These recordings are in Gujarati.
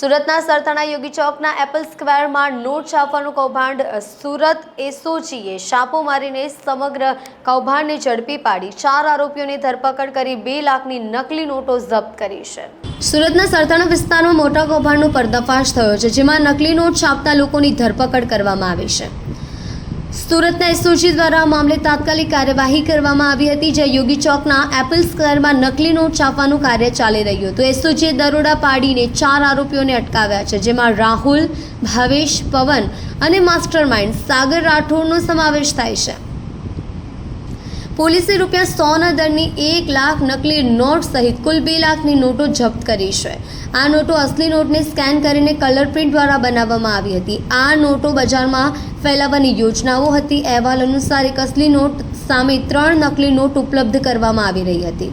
સુરતના સરથાણા યોગી ચોકના એપલ સ્ક્વેરમાં નોટ છાપવાનું કૌભાંડ સુરત એસઓજીએ છાપો મારીને સમગ્ર કૌભાંડને ઝડપી પાડી 4 આરોપીઓની ધરપકડ કરી 2 લાખની નકલી નોટો જપ્ત કરી છે। સુરતના સરથાણા વિસ્તારમાં મોટા કૌભાંડનો પર્દાફાશ થયો છે, જેમાં નકલી નોટ છાપતા લોકોની ધરપકડ કરવામાં આવી છે। સુરતના એસઓજી દ્વારા આ મામલે તાત્કાલિક કાર્યવાહી કરવામાં આવી હતી, જ્યાં યોગી ચોકના એપલ સ્ક્વેરમાં નકલી નોટ છાપવાનું કાર્ય ચાલી રહ્યું હતું। એસઓજીએ દરોડા પાડીને 4 આરોપીઓને અટકાવ્યા છે, જેમાં રાહુલ, ભાવેશ, પવન અને માસ્ટરમાઇન્ડ સાગર રાઠોડનો સમાવેશ થાય છે। પોલીસે ₹100ના દરની 1 લાખ નકલી નોટ સહિત કુલ 2 લાખની નોટો જપ્ત કરી છે। આ નોટો અસલી નોટને સ્કેન કરીને કલર પ્રિન્ટ દ્વારા બનાવવામાં આવી હતી। આ નોટો બજારમાં ફેલાવવાની યોજનાઓ હતી। અહેવાલ અનુસાર એક અસલી નોટ સામે 3 નકલી નોટ ઉપલબ્ધ કરવામાં આવી રહી હતી,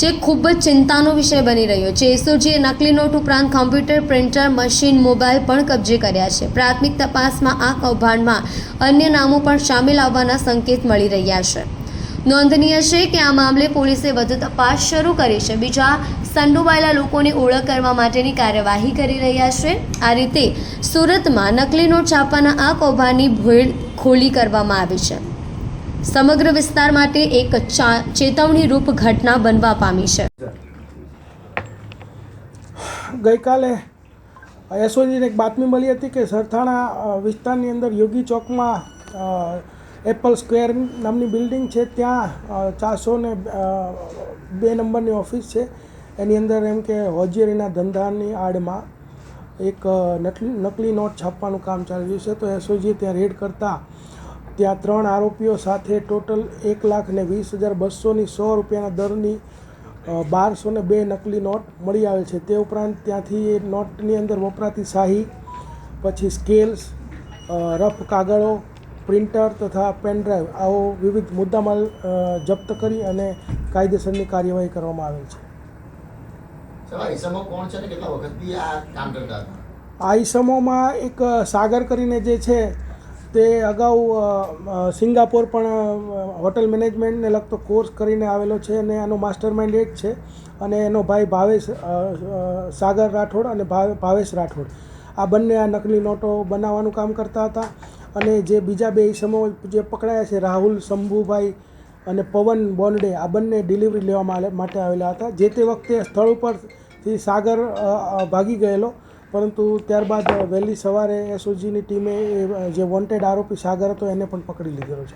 જે ખૂબ જ ચિંતાનો વિષય બની રહ્યો છે। એસઓજીએ નકલી નોટ ઉપરાંત કોમ્પ્યુટર, પ્રિન્ટર, મશીન, મોબાઈલ પણ કબજે કર્યા છે। પ્રાથમિક તપાસમાં આ કૌભાંડમાં અન્ય નામો પણ સામેલ આવવાના સંકેત મળી રહ્યા છે। નોંધનીય છે કે આ મામલે પોલીસે વધુ તપાસ શરૂ કરી છે। બીજા સંડોવાયેલા લોકોની ઓળખ કરવા માટેની કાર્યવાહી કરી રહ્યા છે। આ રીતે સુરતમાં નકલી નોટ છાપવાના આ કૌભાંડની ભોળ ખોલી કરવામાં આવી છે। સમગ્ર વિસ્તાર માટે એક ચેતવણીરૂપ ઘટના બનવા પામી છે। ગઈકાલે એસઓજીને એક બાતમી મળી હતી કે સરથાણા વિસ્તારની અંદર યોગી ચોકમાં એપલ સ્ક્વેર નામની બિલ્ડિંગ છે, ત્યાં 402 નંબરની ઓફિસ છે। એની અંદર એમ કે હોજીરીના ધંધાની આડમાં એક નકલી નોટ છાપવાનું કામ ચાલી રહ્યું છે। તો એસઓજીએ ત્યાં રેડ કરતાં ત્યાં 3 આરોપીઓ સાથે ટોટલ 1,20,200ની ₹100 દરની 1202 નકલી નોટ મળી આવે છે। તે ઉપરાંત ત્યાંથી એ નોટની અંદર વપરાતી શાહી, પછી સ્કેલ્સ, રફ કાગળો, પ્રિન્ટર તથા પેનડ્રાઈવ આવો વિવિધ મુદ્દામાલ જપ્ત કરી અને કાયદેસરની કાર્યવાહી કરવામાં આવેલ છે। આ ઈસમોમાં એક સાગર કરીને જે છે તે અગાઉ સિંગાપોર પણ હોટલ મેનેજમેન્ટને લગતો કોર્સ કરીને આવેલો છે અને આનો માસ્ટર માઇન્ડ એ જ છે। અને એનો ભાઈ ભાવેશ સાગર રાઠોડ અને ભાવેશ રાઠોડ આ બંને આ નકલી નોટો બનાવવાનું કામ કરતા હતા। અને જે બીજા 2 ઈસમો જે પકડાયા છે, રાહુલ શંભુભાઈ અને પવન બોન્ડે, આ બંને ડિલિવરી લેવા માટે આવેલા હતા। જે તે વખતે સ્થળ ઉપરથી સાગર ભાગી ગયેલો, પરંતુ ત્યારબાદ વહેલી સવારે એસઓજીની ટીમે જે વોન્ટેડ આરોપી સાગર હતો એને પણ પકડી લીધેલો છે।